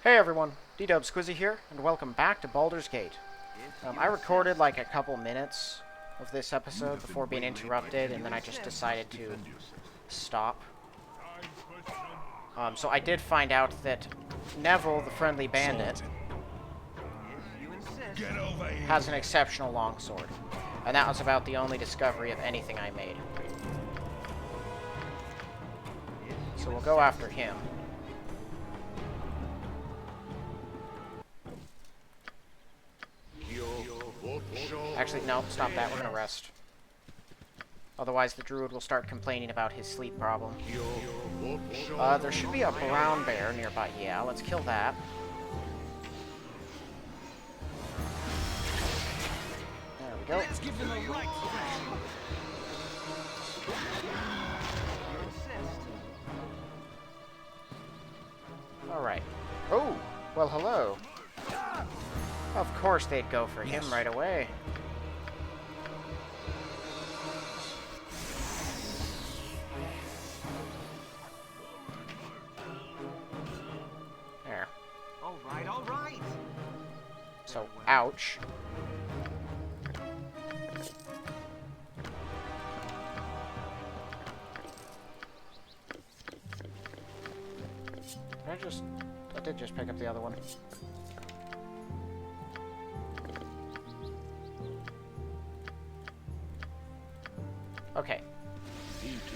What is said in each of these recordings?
Hey everyone, D-Dub Squizzy here, and welcome back to Baldur's Gate. I recorded like a couple minutes of this episode before being interrupted, and then I just decided to stop. So I did find out that Neville, the friendly bandit, has an exceptional longsword. And that was about the only discovery of anything I made. So we'll go after him. Actually, no, stop that. We're gonna rest. Otherwise, the druid will start complaining about his sleep problem. There should be a brown bear nearby. Yeah, let's kill that. There we go. Let's give them a right Alright. Oh! Well, hello. Of course they'd go for him right away. There. all right. So, ouch. I did just pick up the other one. Okay.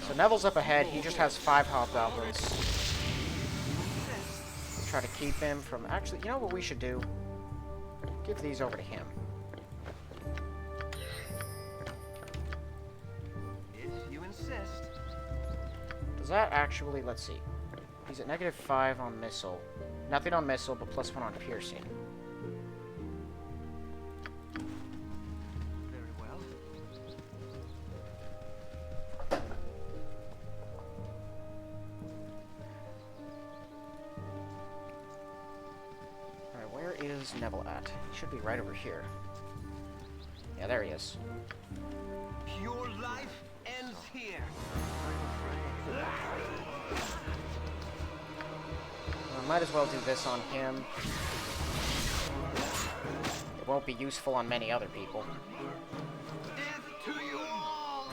So Neville's up ahead. He just has 5 hobgoblins. Try to keep him from... Actually, you know what we should do? Give these over to him. If you insist. Does that actually... Let's see. He's at -5 on missile. Nothing on missile, but +1 on piercing. Very well. Alright, where is Neville at? He should be right over here. Yeah, there he is. Your life ends here. I might as well do this on him. It won't be useful on many other people. Death to you all.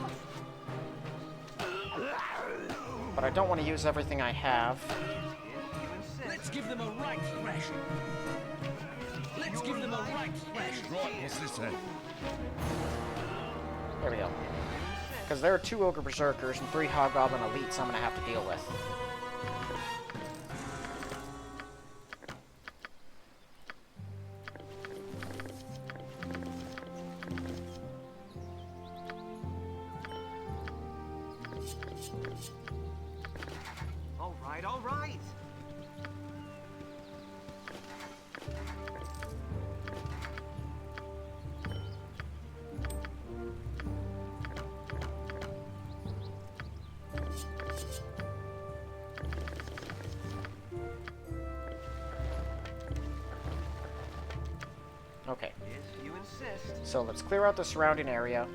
But I don't want to use everything I have. If you insist. Let's give them a right thrashing. Let's give them a right thrashing. Right, what's this then? There we go. Because there are 2 Ogre Berserkers and 3 Hobgoblin Elites I'm going to have to deal with. All right. Okay. If you insist. So let's clear out the surrounding area.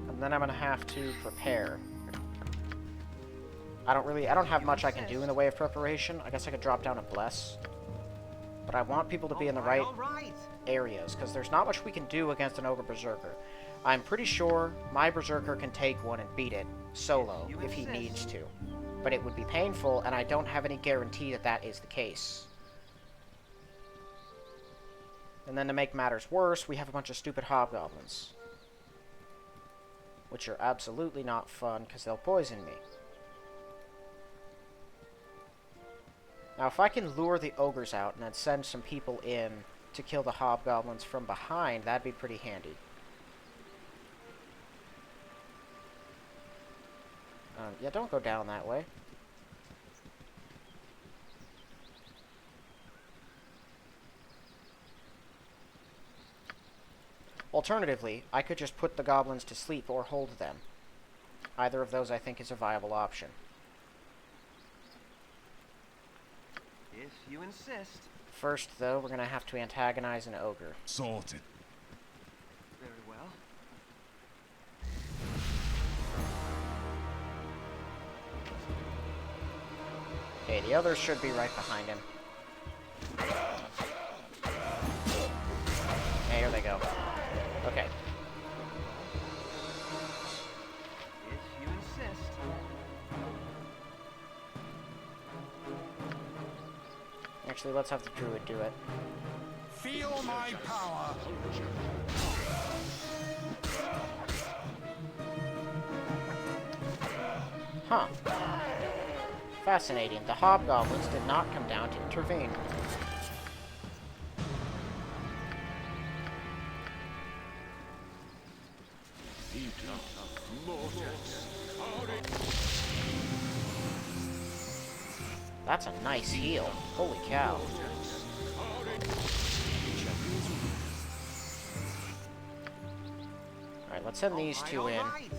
And then I'm going to have to prepare. I don't have much I can do in the way of preparation. I guess I could drop down a bless. But I want people to be in the right All right. areas, because there's not much we can do against an Ogre Berserker. I'm pretty sure my Berserker can take one and beat it solo if he needs to. But it would be painful, and I don't have any guarantee that that is the case. And then to make matters worse, we have a bunch of stupid hobgoblins. Which are absolutely not fun, because they'll poison me. Now, if I can lure the ogres out and then send some people in to kill the hobgoblins from behind, that'd be pretty handy. Yeah, don't go down that way. Alternatively, I could just put the goblins to sleep or hold them. Either of those I think is a viable option. If you insist. First, though, we're going to have to antagonize an ogre. Sorted. Very well. Okay, the others should be right behind him. Hey, here they go. Okay. If you insist. Actually, let's have the druid do it. Feel my power. Huh. Fascinating. The hobgoblins did not come down to intervene. That's a nice heal. Holy cow. Alright, let's send these two in. Alright.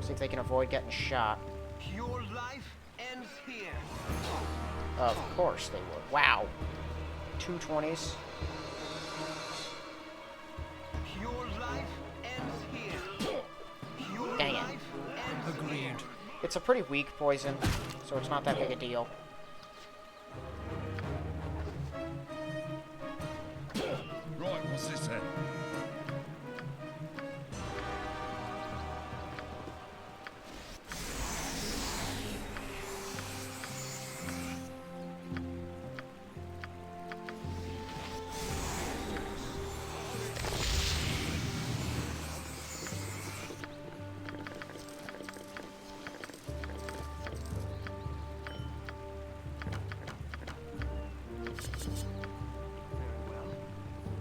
See if they can avoid getting shot. Your life ends here. Of course they would. Wow. 220s. Your life ends here. Your Dang it. life ends Agreed. here. It's a pretty weak poison, so it's not that big a deal. Right, what's this then?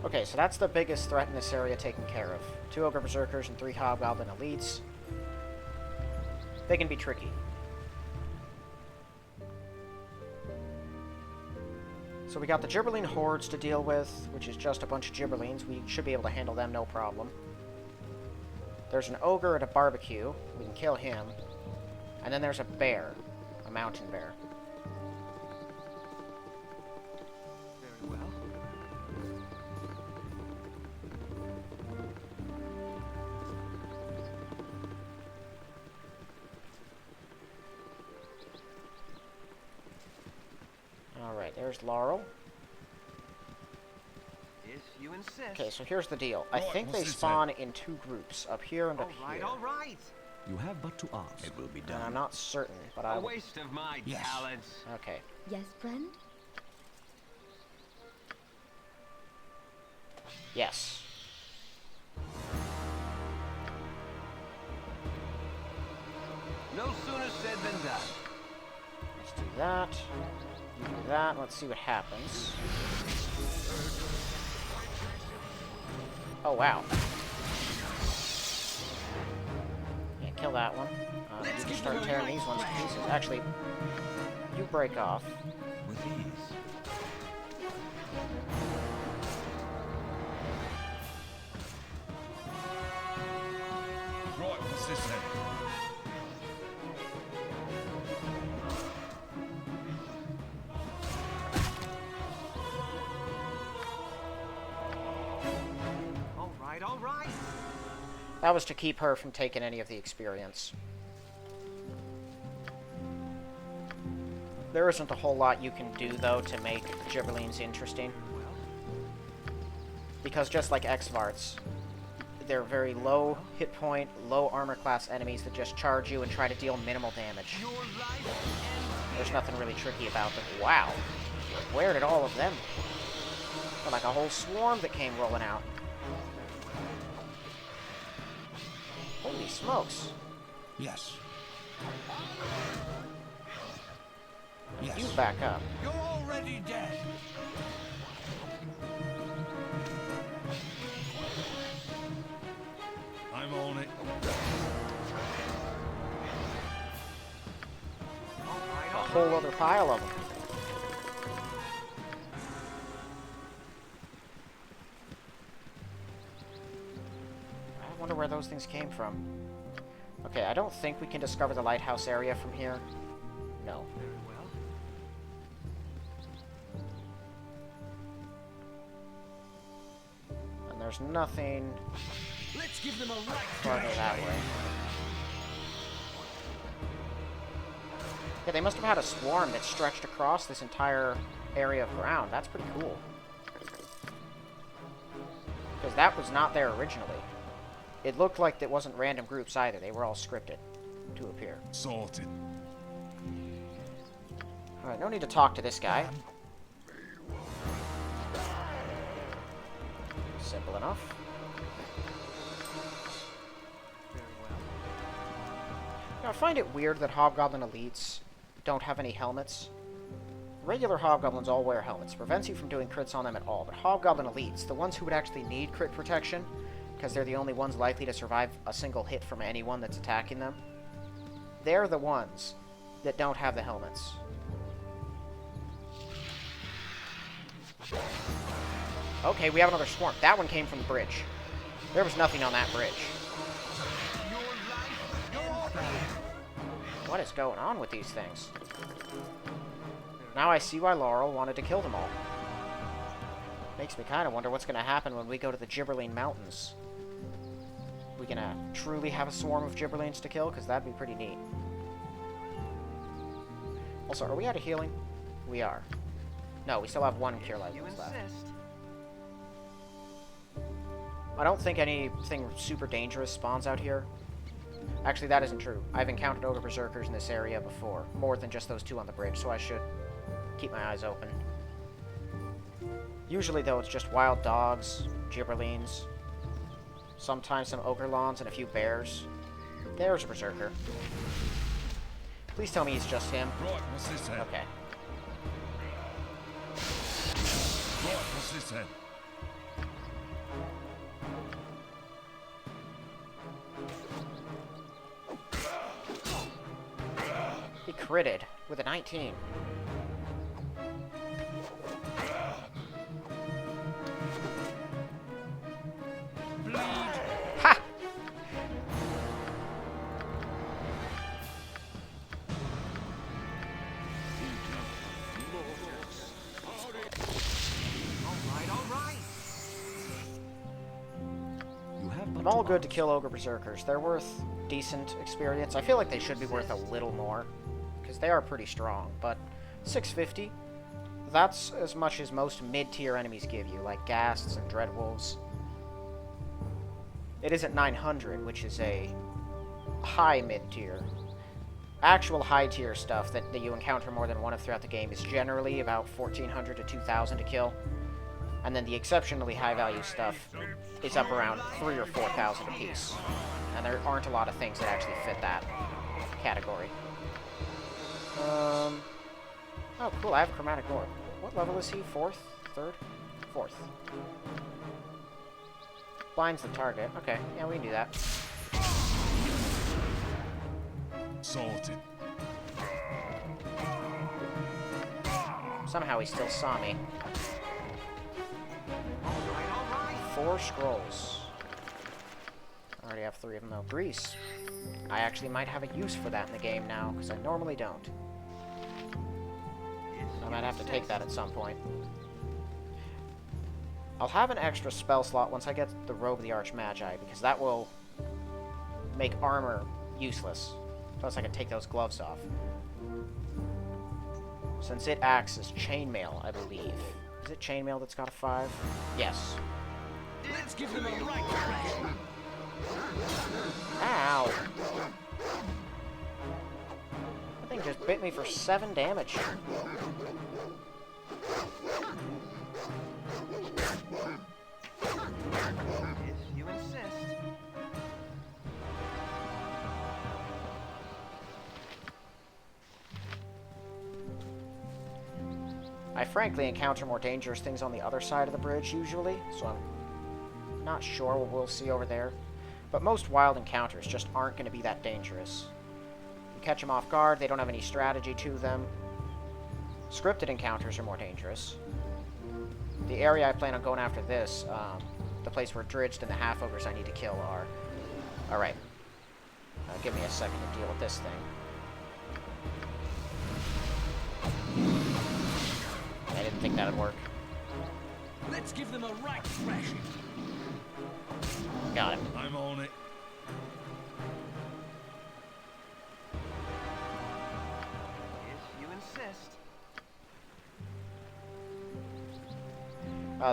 Okay, so that's the biggest threat in this area taken care of. 2 Ogre Berserkers and 3 Hobgoblin Elites. They can be tricky. So we got the Gibberling Hordes to deal with, which is just a bunch of Gibberlings. We should be able to handle them no problem. There's an Ogre at a barbecue. We can kill him. And then there's a bear. A mountain bear. Very well. Alright, there's Laurel. If you insist. Okay, so here's the deal. I Right, think what's they this spawn in 2 groups, up here and up Alright, here. alright. You have but to ask. It will be And done. I'm not certain, but I A will... waste of my Yes. talents. Okay. Yes, friend? Yes. No sooner said than done. Let's do that. You do that. Let's see what happens. Oh, wow. Yeah, kill that one. You can start tearing these ones to pieces. Actually, you break off. With ease. Right, what's this then? Alright, alright. That was to keep her from taking any of the experience. There isn't a whole lot you can do, though, to make Gibberlings interesting. Because just like Xvarts, they're very low hit point, low armor class enemies that just charge you and try to deal minimal damage. Your life ends There's nothing really tricky about them. Wow. Where did all of them? They're like a whole swarm that came rolling out. Holy smokes. Yes. Yes. You back up. You're already dead. I'm on it. A whole other pile of them. I wonder where those things came from. Okay, I don't think we can discover the lighthouse area from here. No. very well. And there's nothing Let's give them a right farther that way. Yeah, they must have had a swarm that stretched across this entire area of ground. That's pretty cool. Because that was not there originally. It looked like it wasn't random groups either. They were all scripted to appear. Sorted. Alright, no need to talk to this guy. Simple enough. Now, I find it weird that Hobgoblin elites don't have any helmets. Regular Hobgoblins all wear helmets. It prevents you from doing crits on them at all. But Hobgoblin elites, the ones who would actually need crit protection, because they're the only ones likely to survive a single hit from anyone that's attacking them, they're the ones that don't have the helmets. Okay, we have another swarm. That one came from the bridge. There was nothing on that bridge. What is going on with these things? Now I see why Laurel wanted to kill them all. Makes me kind of wonder what's going to happen when we go to the Gibberline Mountains. We gonna truly have a swarm of Gibberlines to kill? Because that'd be pretty neat. Also, are we out of healing? We are. No, we still have one Cure Light left. I don't think anything super dangerous spawns out here. Actually, that isn't true. I've encountered Ogre Berserkers in this area before. More than just those two on the bridge, so I should keep my eyes open. Usually, though, it's just wild dogs, Gibberlines, sometimes some Ogrelons, and a few bears. There's a Berserker. Please tell me he's just him. Right, what's this then? Okay. Right, what's this then? He critted with a 19. Ha! I'm all good to kill Ogre Berserkers. They're worth decent experience. I feel like they should be worth a little more, because they are pretty strong, but 650, that's as much as most mid-tier enemies give you, like Ghasts and Dreadwolves. It isn't 900, which is a high mid-tier. Actual high-tier stuff that you encounter more than one of throughout the game is generally about 1,400 to 2,000 to kill. And then the exceptionally high-value stuff is up around 3,000 or 4,000 apiece. And there aren't a lot of things that actually fit that category. Oh, cool, I have Chromatic Orb. What level is he? 4th? 3rd? 4th. Blinds the target. Okay, yeah, we can do that. Sorted. Somehow he still saw me. 4 scrolls. I already have 3 of them though. Grease. I actually might have a use for that in the game now, because I normally don't. I might have to take that at some point. I'll have an extra spell slot once I get the Robe of the Archmagi, because that will make armor useless. Plus I can take those gloves off. Since it acts as chainmail, I believe. Is it chainmail that's got a 5? Yes. Let's give them a right thrash. Ow! That thing just bit me for 7 damage. If you insist. I frankly encounter more dangerous things on the other side of the bridge usually, so I'm not sure what we'll see over there. But most wild encounters just aren't going to be that dangerous. You catch them off guard, they don't have any strategy to them. Scripted encounters are more dangerous. The area I plan on going after this, the place where Dridged and the half-ogres I need to kill are... Alright. Give me a second to deal with this thing. I didn't think that would work. Let's give them a right thrashing. Got him. I'm on it. If you insist.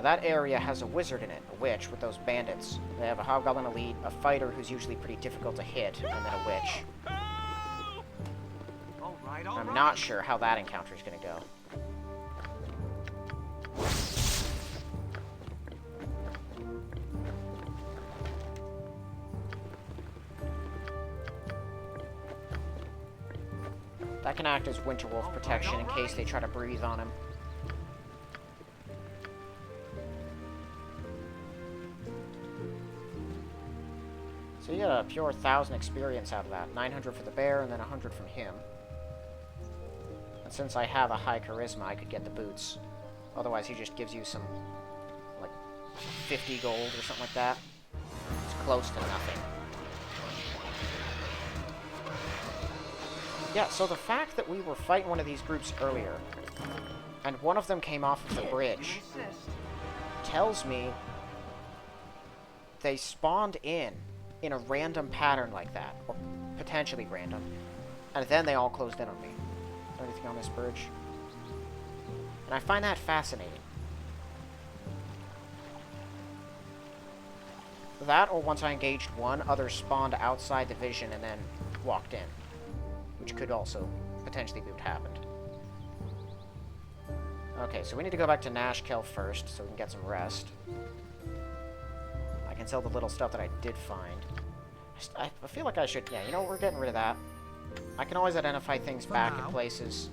That area has a wizard in it, a witch, with those bandits. They have a hobgoblin elite, a fighter who's usually pretty difficult to hit, and then a witch. I'm not sure how that encounter is going to go. That can act as Winterwolf protection in case they try to breathe on him. So you get a pure 1,000 experience out of that. 900 for the bear, and then 100 from him. And since I have a high charisma, I could get the boots. Otherwise, he just gives you some, like, 50 gold or something like that. It's close to nothing. Yeah, so the fact that we were fighting one of these groups earlier, and one of them came off of the bridge, tells me they spawned in a random pattern like that, or potentially random, and then they all closed in on me. Is there anything on this bridge? And I find that fascinating. That, or once I engaged one, others spawned outside the vision and then walked in. Which could also potentially be what happened. Okay, so we need to go back to Nashkel first, so we can get some rest. I can sell the little stuff that I did find. I feel like I should... Yeah, you know what? We're getting rid of that. I can always identify things back in places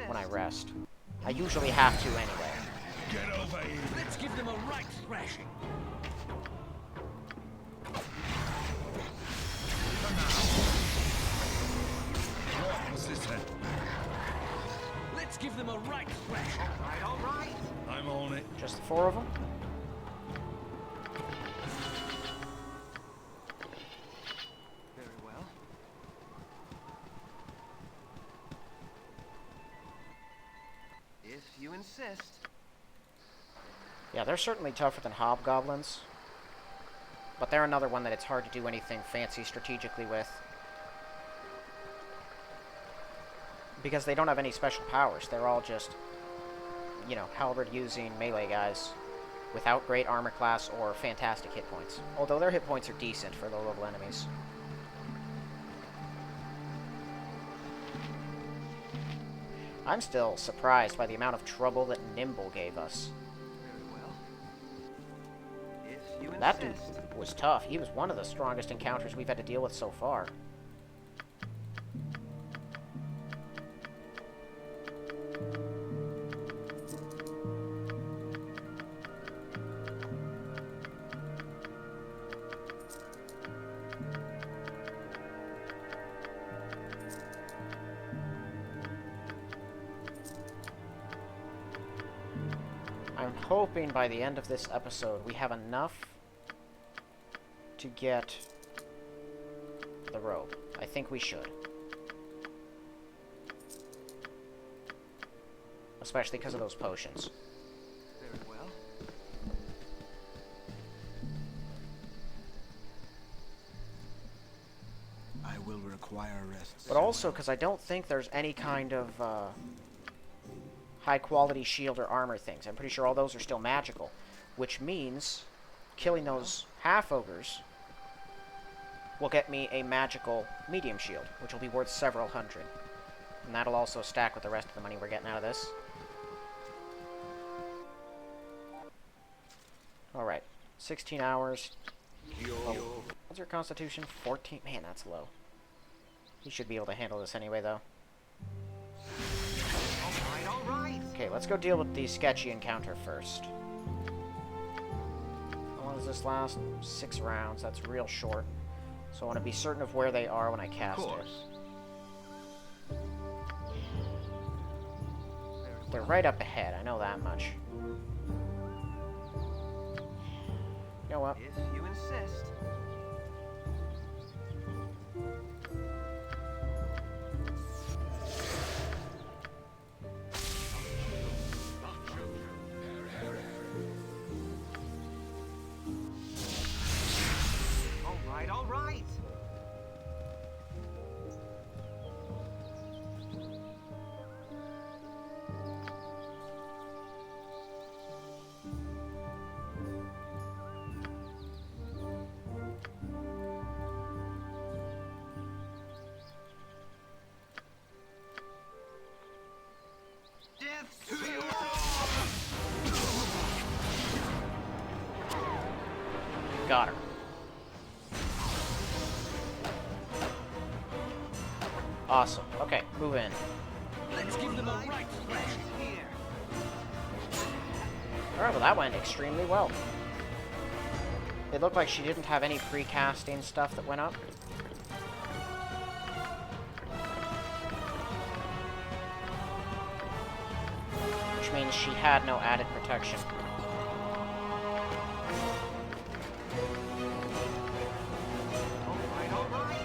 when I rest. I usually have to anyway. Get over here. Let's give them a right thrashing. Let's give them a right thrashing. All right. I'm on it. Just the 4 of them? Very well. If you insist. Yeah, they're certainly tougher than hobgoblins. But they're another one that it's hard to do anything fancy strategically with. Because they don't have any special powers. They're all just, you know, halberd-using melee guys without great armor class or fantastic hit points. Although their hit points are decent for low-level enemies. I'm still surprised by the amount of trouble that Nimble gave us. Very well. If you That dude insist. was tough. He was one of the strongest encounters we've had to deal with so far. I'm hoping by the end of this episode we have enough to get the robe. I think we should. Especially because of those potions. Very well. I will require rest. But also because I don't think there's any kind of high-quality shield or armor things. I'm pretty sure all those are still magical. Which means killing those half-ogres will get me a magical medium shield, which will be worth several hundred. And that'll also stack with the rest of the money we're getting out of this. Alright. 16 hours. Oh, what's your constitution? 14? Man, that's low. He should be able to handle this anyway, though. All right. Okay, let's go deal with the sketchy encounter first. How long does this last? 6 rounds. That's real short. So I want to be certain of where they are when I cast it. They're right up ahead, I know that much. You know what? If you insist. All right. Got her. Awesome. Okay, move in. Let's give them a right thrash here. Alright, well that went extremely well. It looked like she didn't have any precasting stuff that went up. Which means she had no added protection. Alright.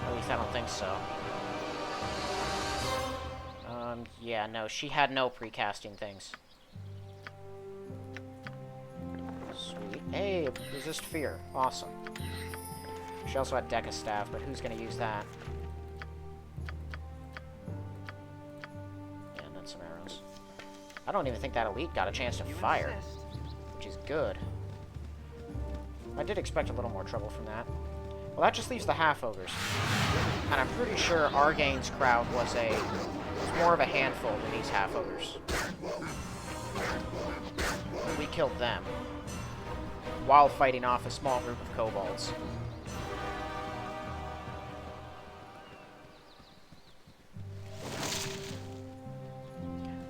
At least I don't think so. Yeah, no, she had no precasting things. Sweet. Hey, resist fear. Awesome. She also had Deca Staff, but who's going to use that? Yeah, and then some arrows. I don't even think that elite got a chance to fire, which is good. I did expect a little more trouble from that. Well, that just leaves the half-ogres. And I'm pretty sure Argane's crowd was more of a handful than these half-ogres. We killed them, while fighting off a small group of kobolds.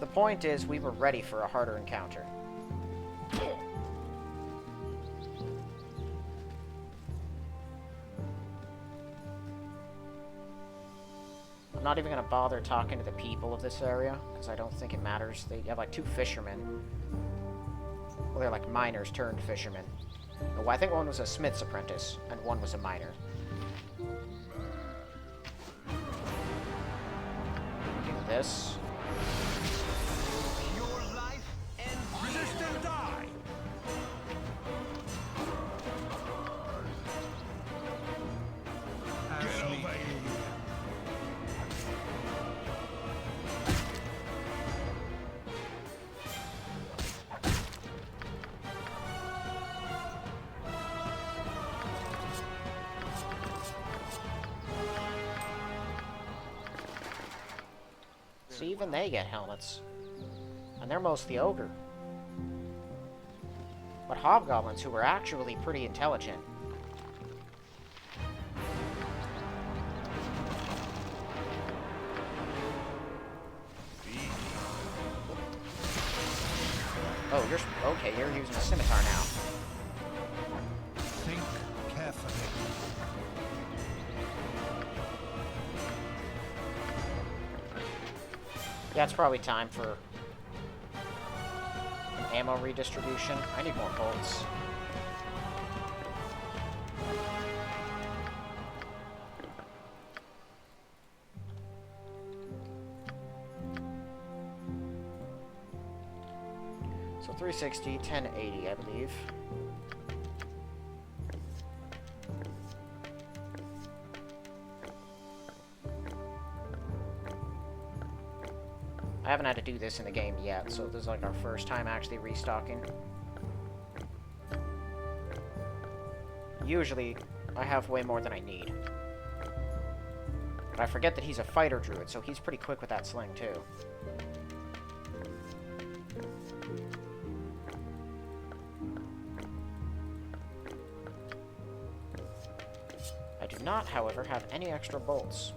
The point is, we were ready for a harder encounter. I'm not even going to bother talking to the people of this area, because I don't think it matters. They have like 2 fishermen. Well, they're like miners turned fishermen. Well, I think one was a smith's apprentice, and one was a miner. Do this. Your life and Resist and die! Get over here! See, even they get helmets. And they're mostly ogre. But hobgoblins, who were actually pretty intelligent. Oh, you're using a scimitar now. Think carefully. Yeah, it's probably time for an ammo redistribution. I need more bolts. So 360, 1080, I believe. I haven't had to do this in the game yet, so this is like our first time actually restocking. Usually, I have way more than I need. But I forget that he's a fighter druid, so he's pretty quick with that sling, too. I do not, however, have any extra bolts.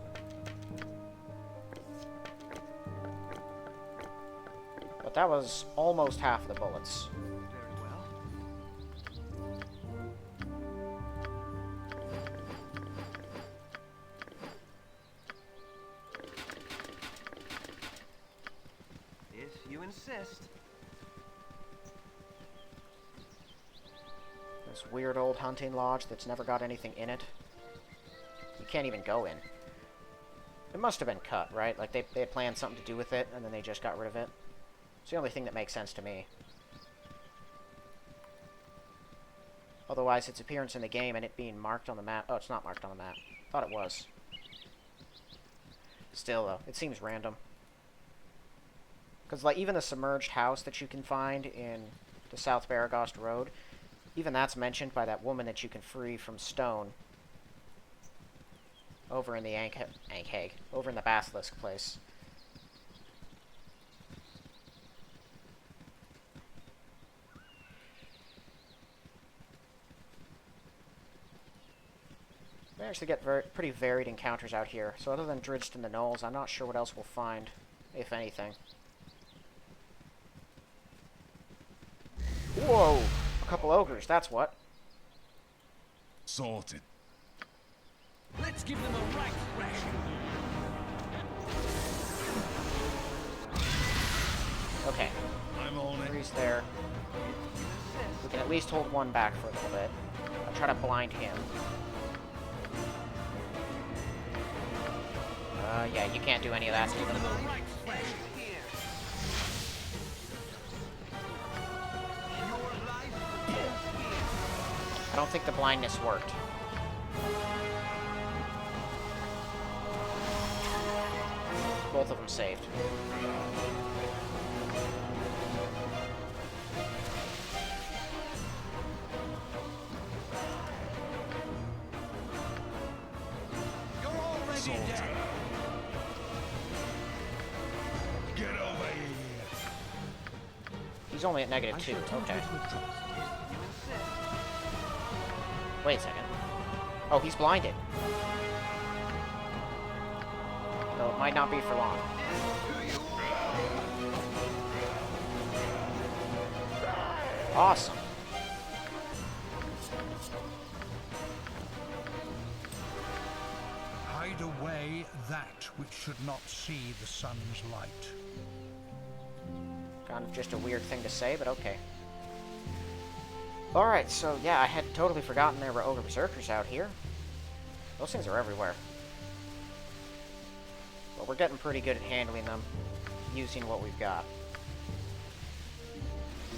But that was almost half the bullets. very well. If you insist. This weird old hunting lodge that's never got anything in it. You can't even go in. It must have been cut, right? Like, they had planned something to do with it, and then they just got rid of it. It's the only thing that makes sense to me. Otherwise, its appearance in the game and it being marked on the map... Oh, it's not marked on the map. Thought it was. Still, though, it seems random. Because, like, even the submerged house that you can find in the South Baragost Road, even that's mentioned by that woman that you can free from stone over in the Ankheg, over in the Basilisk place. We actually get pretty varied encounters out here. So other than Dridged in the Knolls, I'm not sure what else we'll find, if anything. Whoa! A couple ogres, that's what. Sorted. Let's give them a right thrashing. Okay. I'm on it. Three's there. We can at least hold one back for a little bit. I'll try to blind him. Yeah, you can't do any of that, Stephen. Right thrashing. I don't think the blindness worked. Both of them saved. You're already Sorted. dead. Get over here. He's only at -2. Okay. Wait a second. Oh, he's blinded. So it might not be for long. Awesome. Hide away that which should not see the sun's light. Kind of just a weird thing to say, but okay. Alright, so yeah, I had totally forgotten there were Ogre Berserkers out here. Those things are everywhere. But we're getting pretty good at handling them, using what we've got.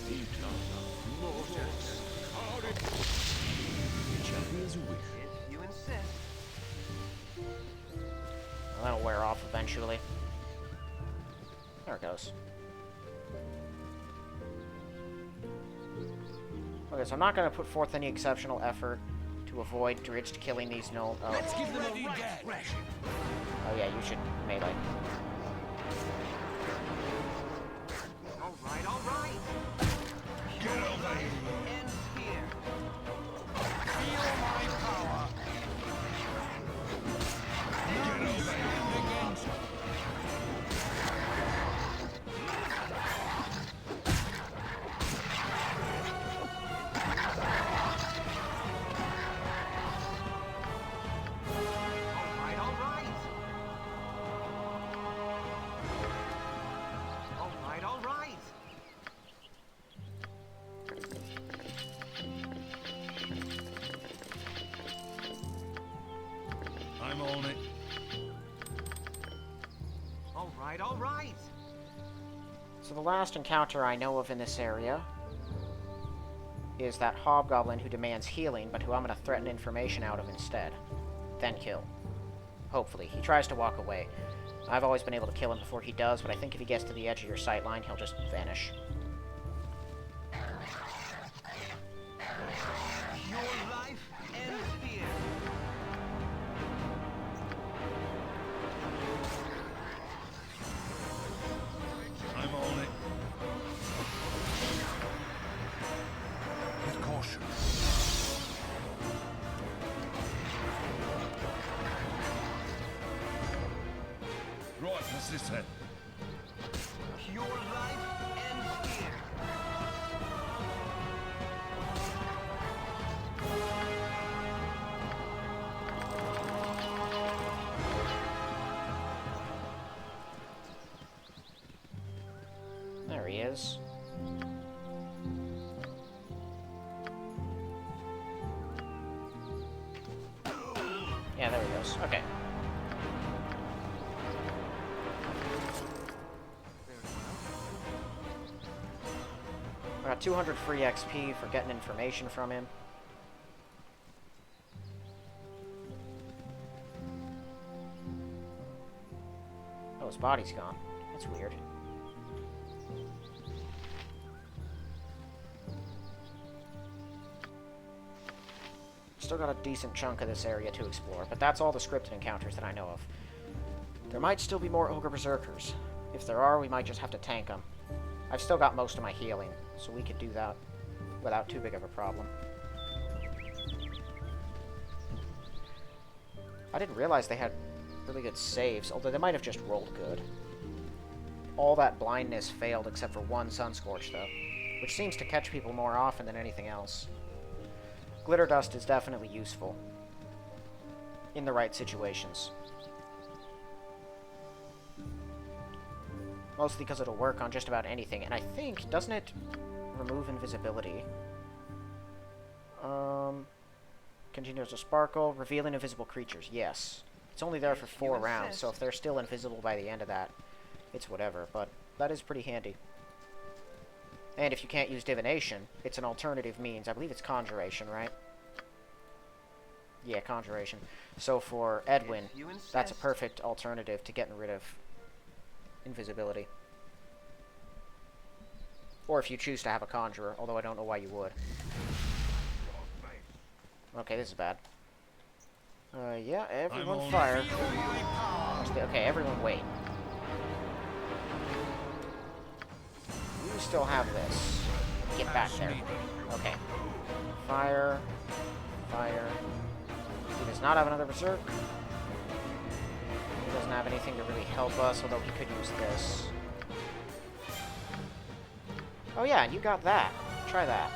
If you insist. Well, that'll wear off eventually. There it goes. Okay, so I'm not going to put forth any exceptional effort to avoid Dridged killing these gnolls. Oh. Let's give them a right thrashing. Oh yeah, you should melee. All right, all right. Get over here. Ends here. Feel my power. None stand against. All right, all right. All right, all right. I'm on it. All right, all right. So the last encounter I know of in this area is that hobgoblin who demands healing, but who I'm going to threaten information out of instead. Then kill. Hopefully. He tries to walk away. I've always been able to kill him before he does, but I think if he gets to the edge of your sight line, he'll just vanish. Your life ends here. I'm on it. With caution. Right, what's this then? Your life ends here. There he is. Yeah, there he goes. Okay. I got 200 free XP for getting information from him. Oh, his body's gone. That's weird. Still got a decent chunk of this area to explore, but that's all the scripted encounters that I know of. There might still be more Ogre Berserkers. If there are, we might just have to tank them. I've still got most of my healing, so we could do that without too big of a problem. I didn't realize they had really good saves, although they might have just rolled good. All that blindness failed except for one Sunscorch, though, which seems to catch people more often than anything else. Glitter Dust is definitely useful in the right situations. Mostly because it'll work on just about anything, and I think, doesn't it remove invisibility? Continues to sparkle, revealing invisible creatures, yes. It's only there for 4 rounds, so if they're still invisible by the end of that, it's whatever, but that is pretty handy. And if you can't use Divination, it's an alternative means. I believe it's Conjuration, right? Yeah, Conjuration. So for Edwin, that's a perfect alternative to getting rid of invisibility. Or if you choose to have a Conjurer, although I don't know why you would. Okay, this is bad. Yeah, everyone fire. Okay, everyone wait. You still have this. Get back there. Okay. Fire. Fire. He does not have another Berserk. He doesn't have anything to really help us, although he could use this. Oh yeah, and you got that. Try that.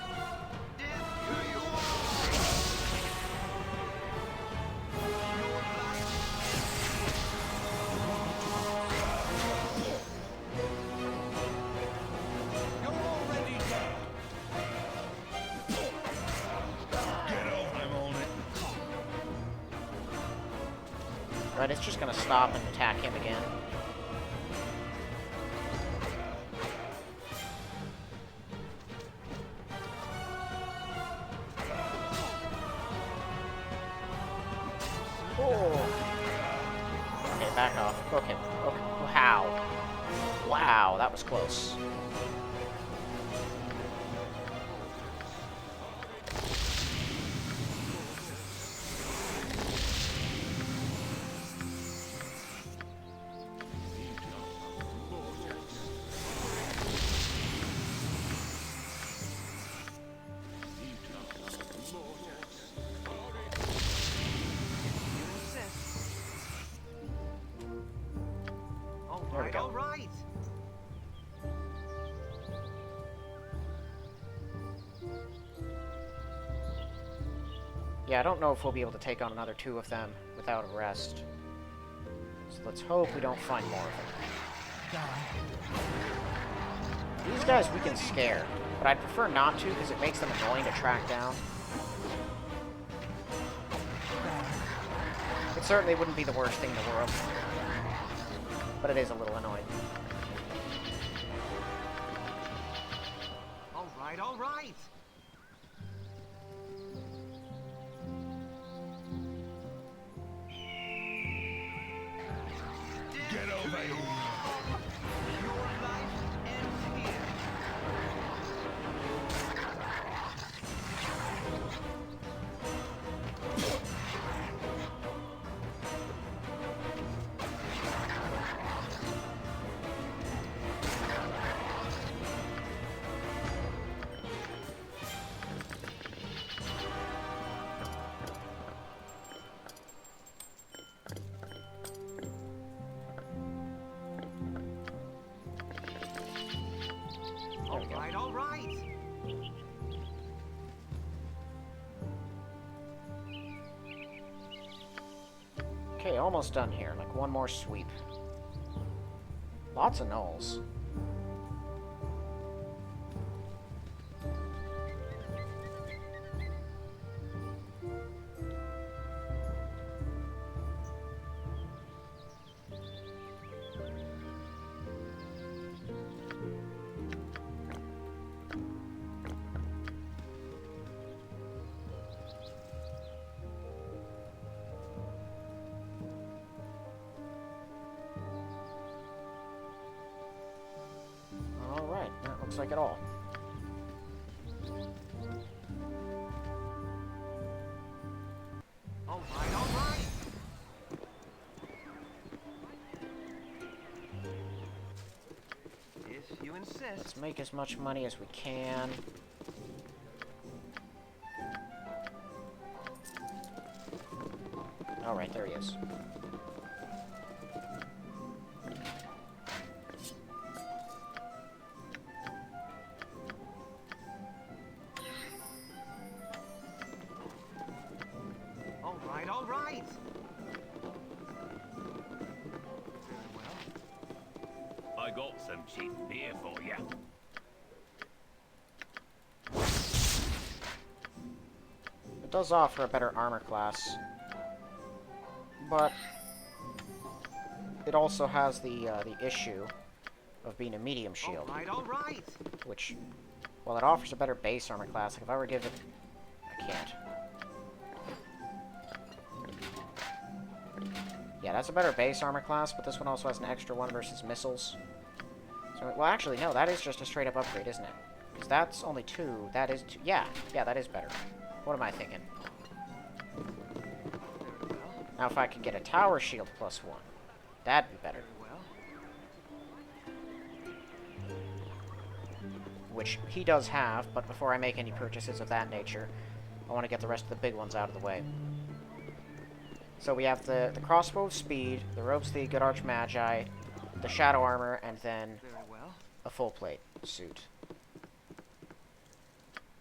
Right, it's just gonna stop and attack him again. Oh. Okay, back off. Okay, okay. Wow. Wow, that was close. There we go. All right. Yeah, I don't know if we'll be able to take on another 2 of them without a rest. So let's hope we don't find more of them. These guys we can scare, but I'd prefer not to because it makes them annoying to track down. It certainly wouldn't be the worst thing in the world, but it is a little annoying. All right, all right. Get over here. Your life ends here. There we go. All right. Okay, almost done here. Like one more sweep. Lots of gnolls. Alright, that looks like it all. All right, all right. If you insist. Let's make as much money as we can. Alright, There he is. All right, all right. Very well. I got some cheap beer for you. It does offer a better armor class, but it also has the issue of being a medium shield, All right. which, while it offers a better base armor class, like if I were to give it, I can't. Yeah, that's a better base armor class, but this one also has an extra one versus missiles. So, well, actually, no, that is just a straight-up upgrade, isn't it? Because that's only 2. That is 2. Yeah, that is better. What am I thinking? Very well. Now, if I could get a tower shield plus 1, that'd be better. Very well. Which he does have, but before I make any purchases of that nature, I want to get the rest of the big ones out of the way. So we have the crossbow of speed, the robes of the good arch magi, the shadow armor, and then Very well. a full plate suit.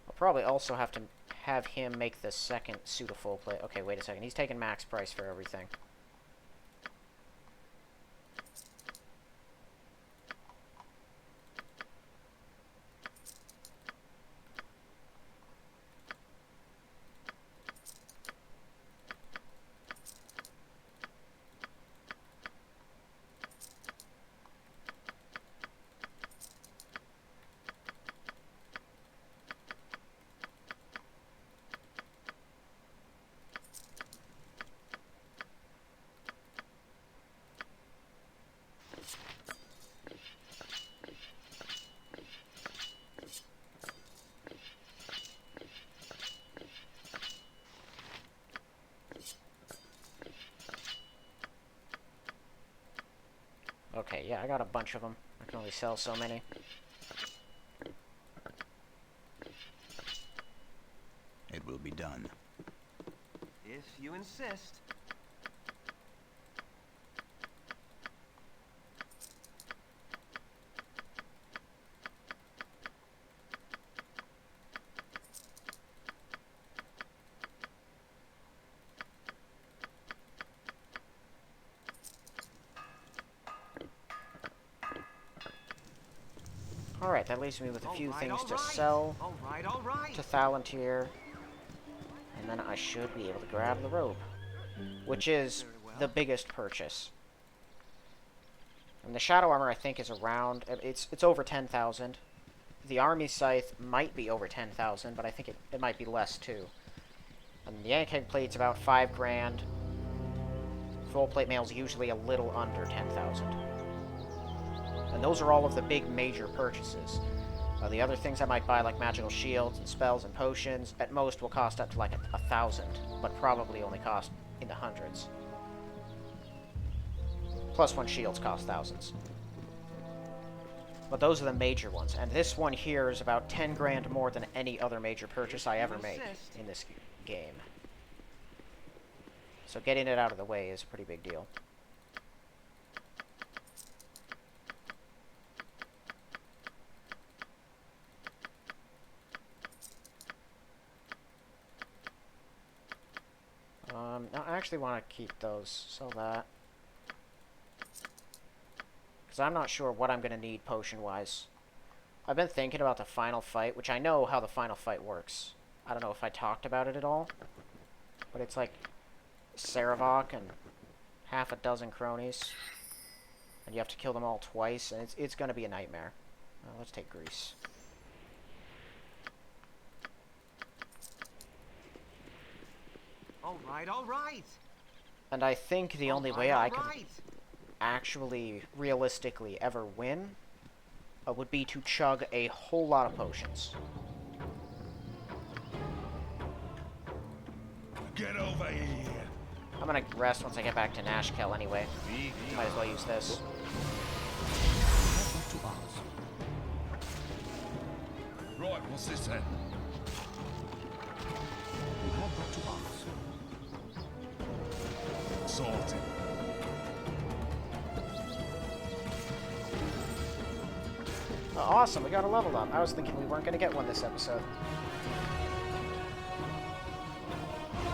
I'll probably also have to have him make the second suit a full plate. Okay, wait a second. He's taking max price for everything. Okay, yeah, I got a bunch of them. I can only sell so many. It will be done. If you insist. Alright, that leaves me with a few All things right, to all right. sell All right. to Thalantir. And then I should be able to grab the robe, which is Very well. the biggest purchase. And the shadow armor, I think, is around... It's over 10,000. The army scythe might be over 10,000, but I think it might be less, too. And the Yankeeg plate's about 5 grand. Full plate mail's usually a little under 10,000. And those are all of the big major purchases. The other things I might buy, like magical shields and spells and potions, at most will cost up to like 1,000, but probably only cost in the hundreds. Plus one shields cost thousands. But those are the major ones, and this one here is about 10 grand more than any other major purchase I ever make in this game. So getting it out of the way is a pretty big deal. No, I actually want to keep those, sell that. Because I'm not sure what I'm going to need potion-wise. I've been thinking about the final fight, which I know how the final fight works. I don't know if I talked about it at all. But it's like Saravok and half a dozen cronies. And you have to kill them all twice, and it's going to be a nightmare. Let's take Greece. All right. And I think the only way I could actually, realistically, ever win would be to chug a whole lot of potions. Get over here. I'm gonna rest once I get back to Nashkel anyway. Might as well use this. Right, what's this then? Oh, awesome, we got a level up. I was thinking we weren't going to get one this episode.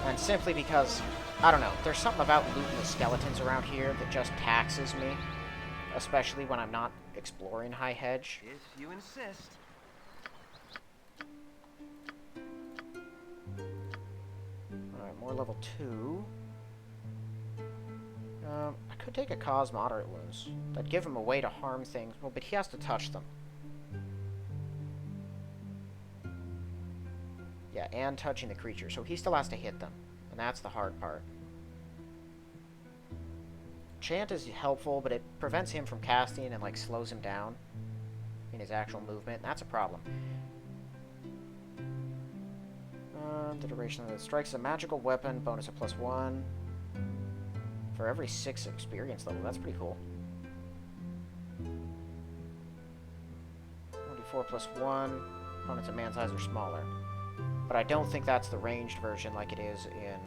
And simply because, I don't know, there's something about looting the skeletons around here that just taxes me. Especially when I'm not exploring High Hedge. If you insist. Alright, more level 2. I could take a cause moderate wounds. That'd give him a way to harm things. Well, but he has to touch them. Yeah, and touching the creature, so he still has to hit them. And that's the hard part. Chant is helpful, but it prevents him from casting and, like, slows him down in his actual movement. That's a problem. The duration of the strikes is a magical weapon, bonus of +1 for every 6 experience level. That's pretty cool. 1d4 +1. Opponents of man size or smaller. But I don't think that's the ranged version like it is in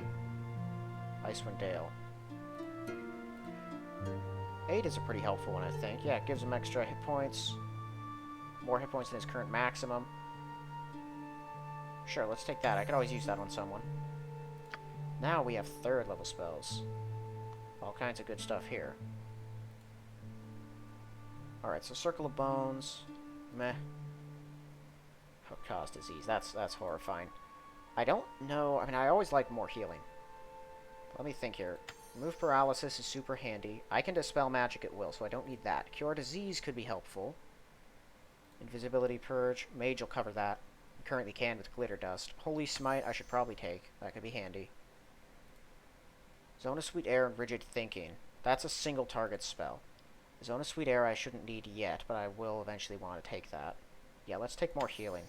Icewind Dale. 8 is a pretty helpful one, I think. Yeah, it gives him extra hit points. More hit points than his current maximum. Sure, let's take that. I could always use that on someone. Now we have 3rd level spells. All kinds of good stuff here. Alright, so Circle of Bones. Meh. Oh, cause disease. That's horrifying. I don't know. I mean, I always like more healing. Let me think here. Remove paralysis is super handy. I can dispel magic at will, so I don't need that. Cure disease could be helpful. Invisibility purge. Mage will cover that. You currently can with glitter dust. Holy smite I should probably take. That could be handy. Zone of Sweet Air and Rigid Thinking. That's a single target spell. Zone of Sweet Air I shouldn't need yet, but I will eventually want to take that. Yeah, let's take more healing.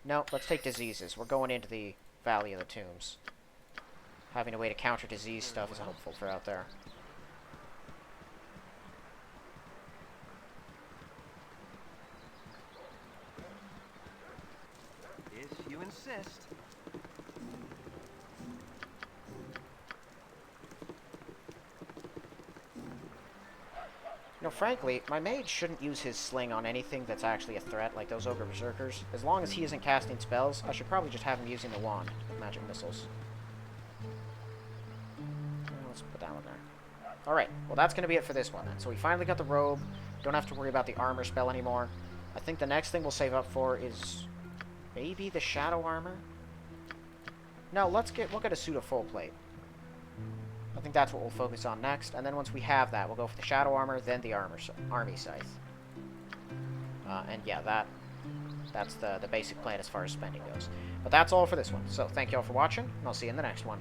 No, let's take diseases. We're going into the Valley of the Tombs. Having a way to counter disease stuff is helpful for out there. If you insist. You know, frankly, my mage shouldn't use his sling on anything that's actually a threat, like those Ogre Berserkers. As long as he isn't casting spells, I should probably just have him using the wand with magic missiles. Let's put that one there. Alright, well that's going to be it for this one then. So we finally got the robe. Don't have to worry about the armor spell anymore. I think the next thing we'll save up for is maybe the shadow armor? No, we'll get a suit of full plate. I think that's what we'll focus on next, and then once we have that, we'll go for the shadow armor, then the army scythe. And yeah, that's the basic plan as far as spending goes. But that's all for this one, so thank you all for watching, and I'll see you in the next one.